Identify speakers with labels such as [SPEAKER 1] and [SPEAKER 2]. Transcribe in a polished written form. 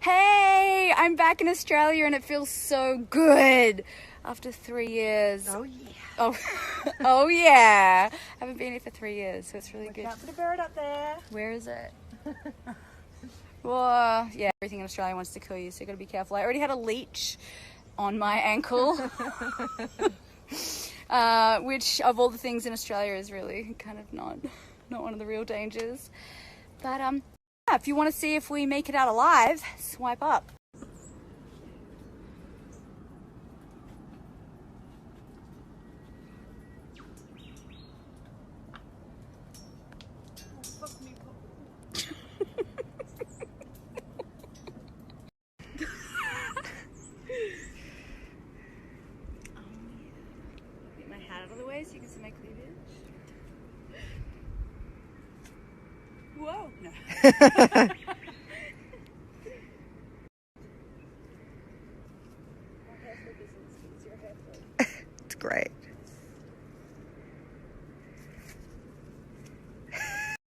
[SPEAKER 1] Hey, I'm back in Australia and it feels so good after 3 years.
[SPEAKER 2] Oh yeah.
[SPEAKER 1] Oh, oh yeah. I haven't been here for 3 years, so it's really
[SPEAKER 2] Look
[SPEAKER 1] good.
[SPEAKER 2] out for the bird up there.
[SPEAKER 1] Where is it? Well, yeah, everything in Australia wants to kill you, so you got to be careful. I already had a leech on my ankle, which of all the things in Australia is really kind of not one of the real dangers. But yeah, if you want to see if we make it out alive, swipe up. Get my hat out of the way so you can see my cleavage. Whoa, no.
[SPEAKER 2] It's great.